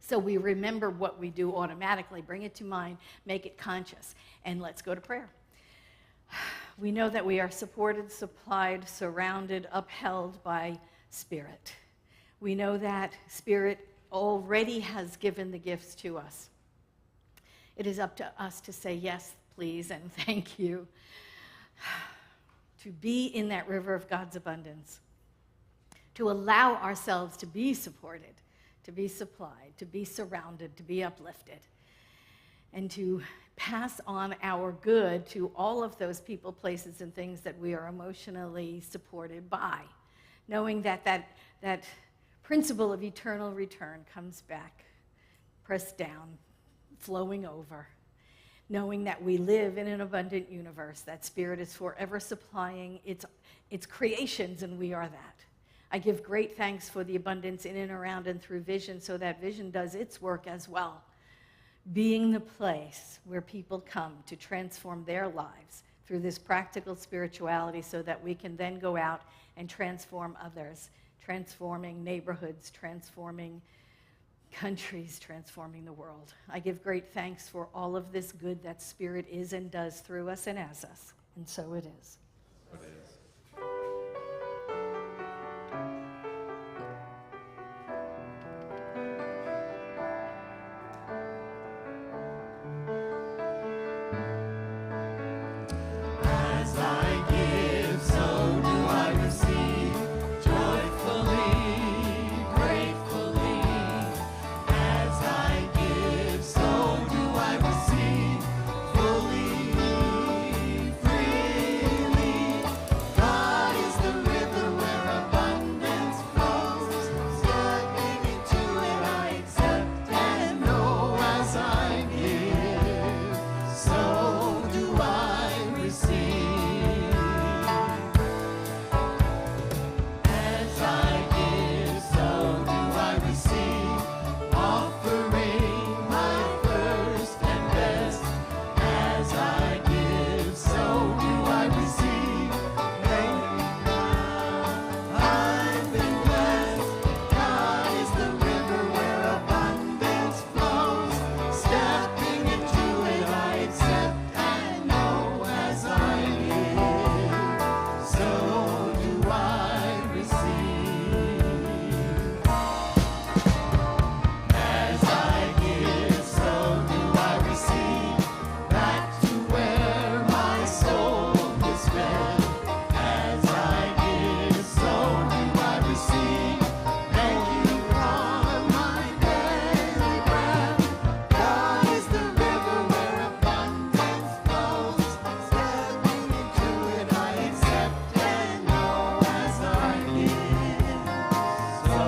So we remember what we do automatically, bring it to mind, make it conscious, and let's go to prayer. We know that we are supported, supplied, surrounded, upheld by Spirit. We know that Spirit already has given the gifts to us. It is up to us to say yes, please, and thank you. To be in that river of God's abundance. To allow ourselves to be supported, to be supplied, to be surrounded, to be uplifted. And to pass on our good to all of those people, places, and things that we are emotionally supported by. Knowing that that principle of eternal return comes back, pressed down, flowing over. Knowing that we live in an abundant universe, that Spirit is forever supplying its creations, and we are that. I give great thanks for the abundance in and around and through Vision, so that Vision does its work as well, being the place where people come to transform their lives through this practical spirituality, so that we can then go out and transform others, transforming neighborhoods, transforming countries, transforming the world. I give great thanks for all of this good that Spirit is and does through us and as us. And so it is. It is. As I give, so do I receive, joyfully, gratefully. As I give, so do I receive, fully, freely. God is the river where abundance flows. Stepping into it, I accept and know. As I give, so do I receive. As I give, so do I receive, offering my first and best. As I give, so do I receive. Thank you, God. I've been blessed. God is the river where abundance flows. Stepping into it, I accept and know. As I give, so do I receive. As I give, so do I receive, back to where my soul is fed. As I give, so do I receive. Thank you for my daily bread. God is the river where abundance flows. Stepping into it, I accept and know. As I give, so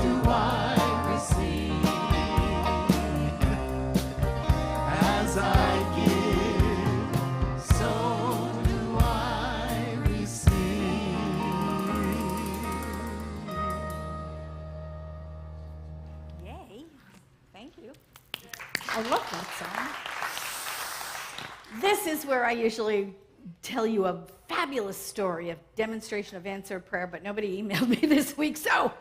do I receive. As I give, so do I receive. Yay. Thank you. I love that song. This is where I usually tell you a fabulous story of demonstration of answered prayer, but nobody emailed me this week, so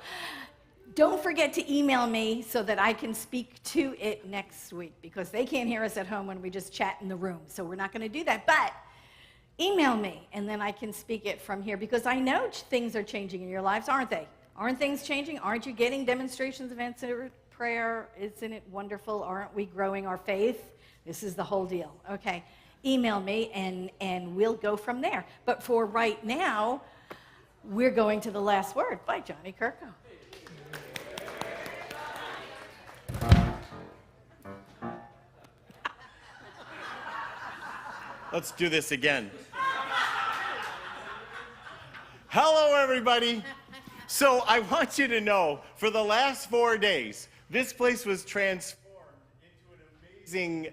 don't forget to email me so that I can speak to it next week, because they can't hear us at home when we just chat in the room, so we're not going to do that. But email me, and then I can speak it from here, because I know things are changing in your lives, aren't they? Aren't things changing? Aren't you getting demonstrations of answered prayer? Isn't it wonderful? Aren't we growing our faith? This is the whole deal. Okay, email me, and we'll go from there. But for right now, we're going to the last word by Johnny Kirko. Let's do this again. Hello, everybody. So I want you to know, for the last 4 days, this place was transformed into an amazing,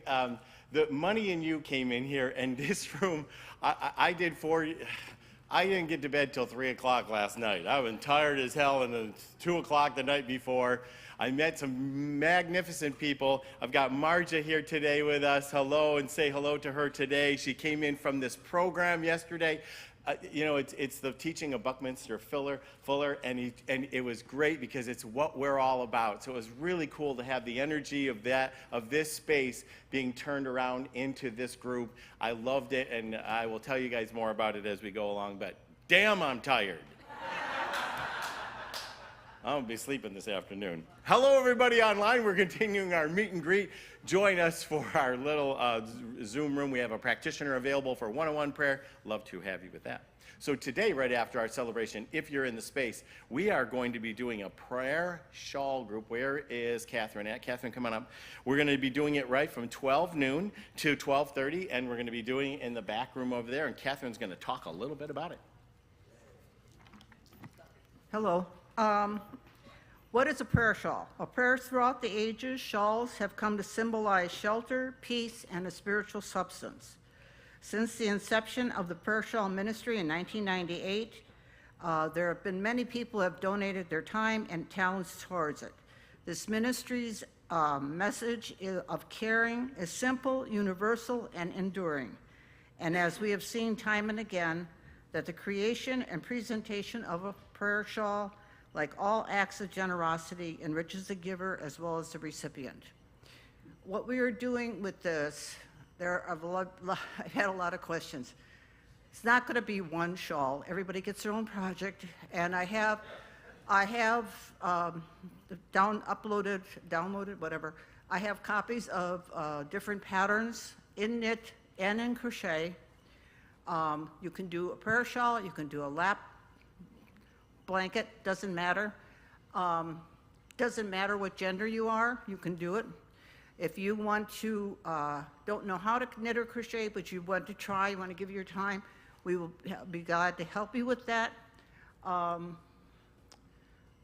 the Money and You came in here, and this room, I didn't get to bed till 3 o'clock last night. I was tired as hell, and then 2 o'clock the night before. I met some magnificent people. I've got Marja here today with us. Hello, and say hello to her today. She came in from this program yesterday. It's the teaching of Buckminster Fuller, and it was great because it's what we're all about. So it was really cool to have the energy of this space being turned around into this group. I loved it, and I will tell you guys more about it as we go along, but damn, I'm tired. I'm going to be sleeping this afternoon. Hello, everybody online. We're continuing our meet and greet. Join us for our little Zoom room. We have a practitioner available for one-on-one prayer. Love to have you with that. So today, right after our celebration, if you're in the space, we are going to be doing a prayer shawl group. Where is Catherine at? Catherine, come on up. We're going to be doing it right from 12 noon to 12:30, and we're going to be doing it in the back room over there, and Catherine's going to talk a little bit about it. Hello. What is a prayer shawl? Well, prayers throughout the ages, shawls have come to symbolize shelter, peace, and a spiritual substance. Since the inception of the prayer shawl ministry in 1998, there have been many people who have donated their time and talents towards it. This ministry's message of caring is simple, universal, and enduring. And as we have seen time and again, that the creation and presentation of a prayer shawl, like all acts of generosity, enriches the giver as well as the recipient. What we are doing with this, I've had a lot of questions. It's not going to be one shawl. Everybody gets their own project, and I have downloaded, whatever. I have copies of different patterns in knit and in crochet. You can do a prayer shawl. You can do a lap blanket, doesn't matter. Doesn't matter what gender you are, you can do it. If you want to, don't know how to knit or crochet, but you want to try, you want to give your time, we will be glad to help you with that.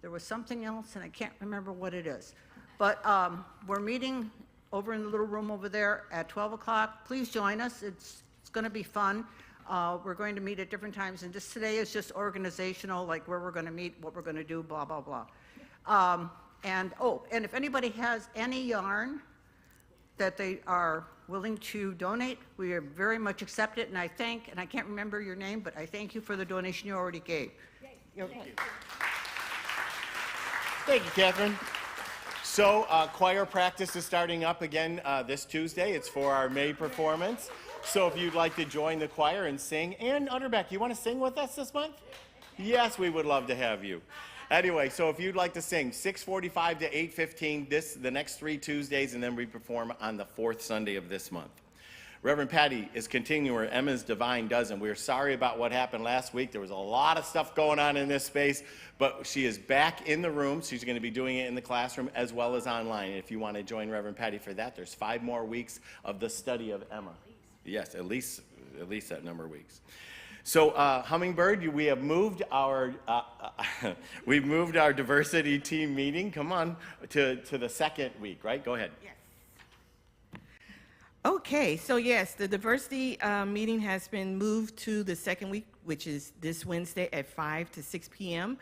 There was something else, and I can't remember what it is. But we're meeting over in the little room over there at 12 o'clock. Please join us. It's going to be fun. We're going to meet at different times, and just today is just organizational, like where we're going to meet, what we're going to do, blah, blah, blah. And if anybody has any yarn that they are willing to donate, we are very much accept it, and I can't remember your name, but I thank you for the donation you already gave. Thank you. Thank you, Catherine. So choir practice is starting up again this Tuesday. It's for our May performance. So if you'd like to join the choir and sing, and Utterbeck, you want to sing with us this month? Yes, we would love to have you. Anyway, so if you'd like to sing, 6:45 to 8:15 the next 3 Tuesdays, and then we perform on the 4th Sunday of this month. Reverend Patti is continuing her Emma's Divine Dozen. We're sorry about what happened last week. There was a lot of stuff going on in this space, but she is back in the room. She's going to be doing it in the classroom as well as online. And if you want to join Reverend Patti for that, there's 5 more weeks of the study of Emma. Yes, at least that number of weeks. So Hummingbird, we have moved our we've moved our diversity team meeting. Come on to the second week, right? Go ahead. Yes. Okay, so yes, the diversity meeting has been moved to the second week, which is this Wednesday at 5 to 6 p.m.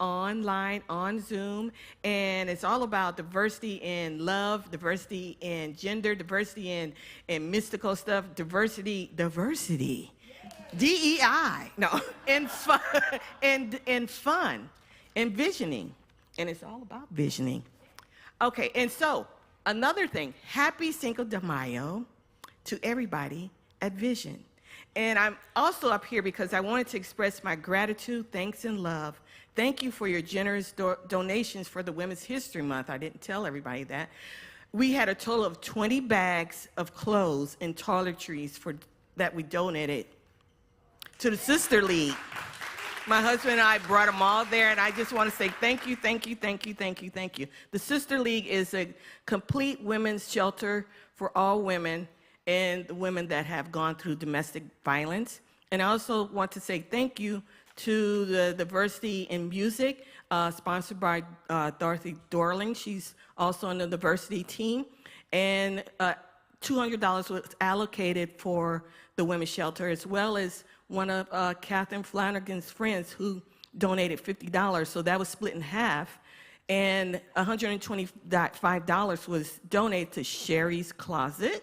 online, on Zoom, and it's all about diversity in love, diversity in gender, diversity in mystical stuff, diversity, DEI, no, and fun, and fun, and visioning, and it's all about visioning. Okay, and so another thing, happy Cinco de Mayo to everybody at Vision. And I'm also up here because I wanted to express my gratitude, thanks, and love. Thank you for your generous donations for the Women's History Month. I didn't tell everybody that. We had a total of 20 bags of clothes and toiletries that we donated to the Sister League. My husband and I brought them all there, and I just want to say thank you, thank you, thank you, thank you, thank you. The Sister League is a complete women's shelter for all women and the women that have gone through domestic violence. And I also want to say thank you to the Diversity in Music, sponsored by Dorothy Dorling. She's also on the diversity team. And $200 was allocated for the women's shelter, as well as one of Catherine Flanagan's friends who donated $50. So that was split in half. And $125 was donated to Sherry's Closet.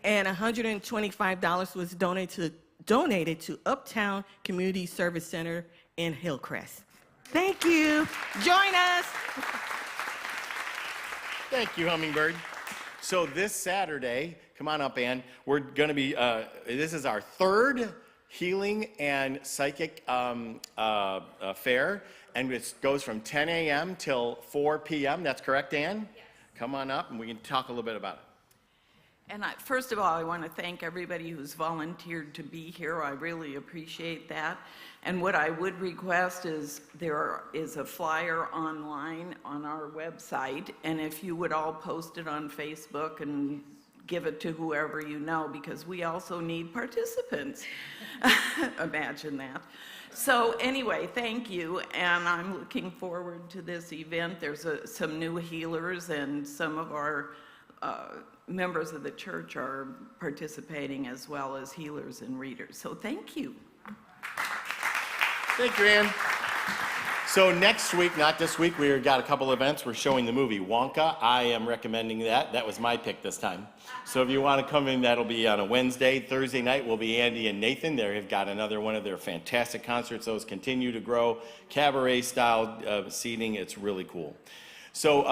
And $125 was donated to donated to Uptown Community Service Center in Hillcrest. Thank you. Join us. Thank you, Hummingbird. So this Saturday, come on up, Ann, we're going to be, this is our third healing and psychic fair, and it goes from 10 a.m. till 4 p.m. That's correct, Ann? Yes. Come on up, and we can talk a little bit about it. And first of all, I want to thank everybody who's volunteered to be here. I really appreciate that. And what I would request is there is a flyer online on our website, and if you would all post it on Facebook and give it to whoever you know, because we also need participants. Imagine that. So anyway, thank you, and I'm looking forward to this event. There's some new healers, and some of our members of the church are participating, as well as healers and readers. So thank you. Thank you, Ann. So next week, not this week, we've got a couple events. We're showing the movie Wonka. I am recommending that. That was my pick this time. So if you want to come in, that'll be on a Wednesday. Thursday night will be Andy and Nathan. They've got another one of their fantastic concerts. Those continue to grow. Cabaret-style seating. It's really cool. So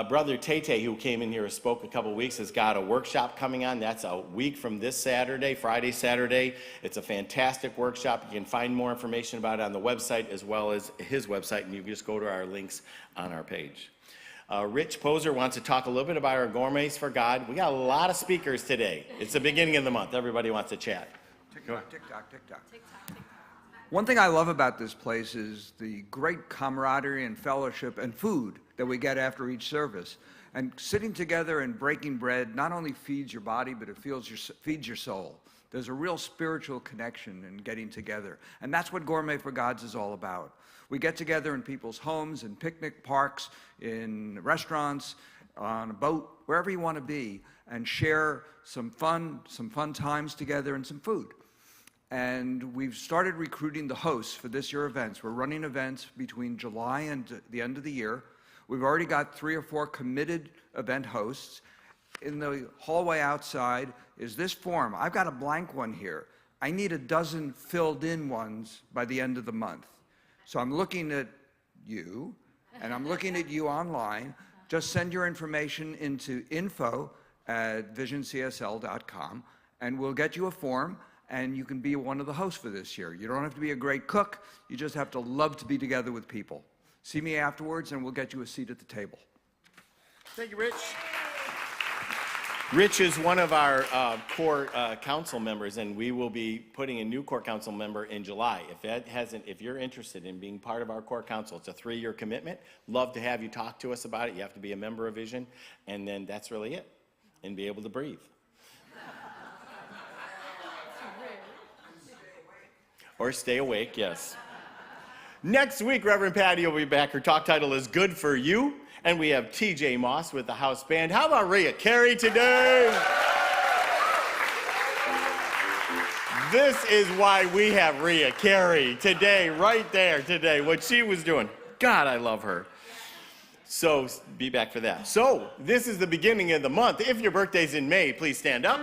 Brother Tete, who came in here and spoke a couple weeks, has got a workshop coming on. That's a week from this Saturday, Friday, Saturday. It's a fantastic workshop. You can find more information about it on the website as well as his website, and you can just go to our links on our page. Rich Poser wants to talk a little bit about our Gourmets for God. We got a lot of speakers today. It's the beginning of the month. Everybody wants to chat. Tick-tock, tick-tock, tick-tock. One thing I love about this place is the great camaraderie and fellowship and food that we get after each service. And sitting together and breaking bread not only feeds your body, but it feeds your soul. There's a real spiritual connection in getting together. And that's what Gourmet for Gods is all about. We get together in people's homes, in picnic parks, in restaurants, on a boat, wherever you want to be, and share some fun times together and some food. And we've started recruiting the hosts for this year's events. We're running events between July and the end of the year. We've already got 3 or 4 committed event hosts. In the hallway outside is this form. I've got a blank one here. I need a dozen filled in ones by the end of the month. So I'm looking at you, and I'm looking at you online. Just send your information into info@visioncsl.com, and we'll get you a form, and you can be one of the hosts for this year. You don't have to be a great cook. You just have to love to be together with people. See me afterwards, and we'll get you a seat at the table. Thank you, Rich. Rich is one of our core council members, and we will be putting a new core council member in July. If you're interested in being part of our core council, it's a 3-year commitment. Love to have you talk to us about it. You have to be a member of Vision, and then that's really it, and be able to breathe. Or stay awake, yes. Next week, Reverend Patti will be back. Her talk title is Good for You. And we have TJ Moss with the house band. How about Ria Carey today? This is why we have Ria Carey today, right there today, what she was doing. God, I love her. So be back for that. So this is the beginning of the month. If your birthday's in May, please stand up.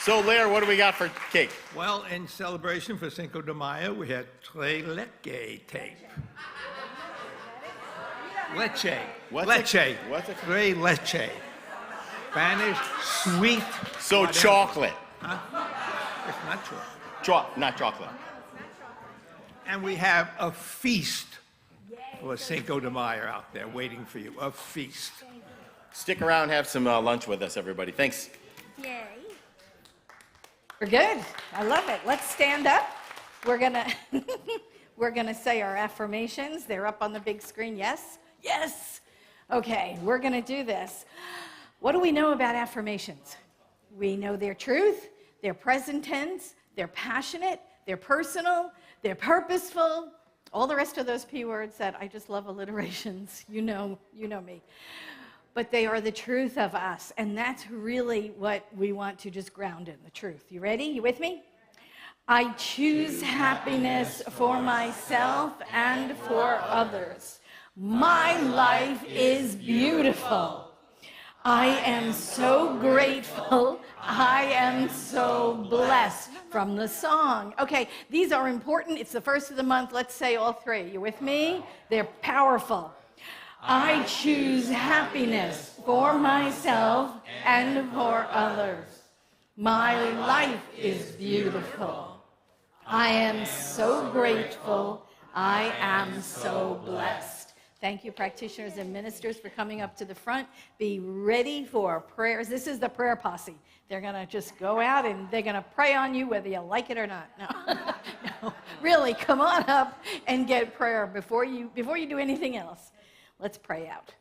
So, Lair, what do we got for cake? Well, in celebration for Cinco de Mayo, we had Tres Leche tape. Leche. Leche. What's it? Tres Leche. Spanish, sweet. So whatever. chocolate. Huh? It's not chocolate. Not chocolate. And we have a feast for Cinco de Mayo out there waiting for you. A feast. Stick around, have some lunch with us, everybody. Thanks. Yay. We're good. I love it. Let's stand up. We're gonna say our affirmations. They're up on the big screen. Yes? Yes. Okay, we're gonna do this. What do we know about affirmations? We know they're truth, they're present tense, they're passionate, they're personal, they're purposeful, all the rest of those P words that I just love alliterations. You know me. but they are the truth of us. And that's really what we want to just ground in, the truth. You ready? You with me? I choose happiness for myself and for others. My life is beautiful. I am so grateful. I am so blessed. From the song. Okay, these are important. It's the first of the month. Let's say all three. You with me? They're powerful. I choose happiness for myself and for others. My life is beautiful. I am so grateful. I am so blessed. Thank you, practitioners and ministers, for coming up to the front. Be ready for prayers. This is the prayer posse. They're going to just go out and they're going to pray on you whether you like it or not. No, no, really, come on up and get prayer before you do anything else. Let's pray out.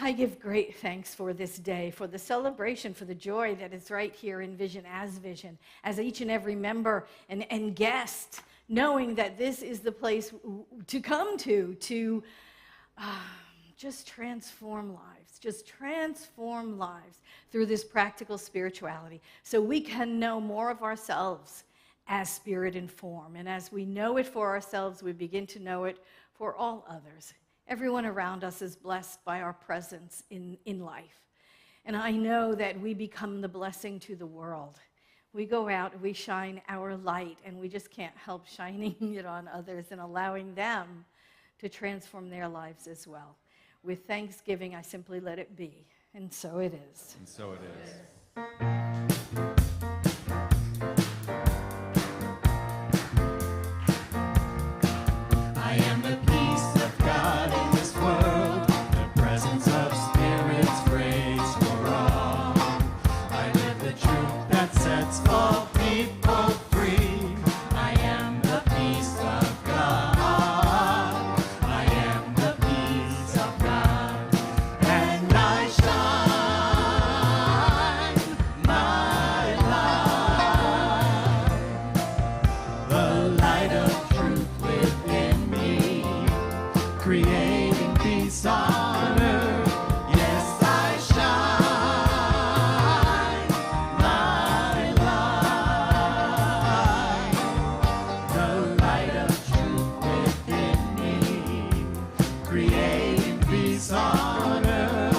I give great thanks for this day, for the celebration, for the joy that is right here in Vision, as each and every member and guest, knowing that this is the place to come to just transform lives through this practical spirituality, so we can know more of ourselves as spirit and form. And as we know it for ourselves, we begin to know it for all others. Everyone around us is blessed by our presence in life. And I know that we become the blessing to the world. We go out, we shine our light, and we just can't help shining it on others and allowing them to transform their lives as well. With thanksgiving, I simply let it be. And so it is. And so it is. I am the peace of God in this world, the presence of Spirit's grace for all. I live the truth that sets all people free. I am the peace of God. I am the peace of God. And I shine my light, the light of truth within me, creating peace on earth. Yes, I shine my light, the light of truth within me, creating peace on earth.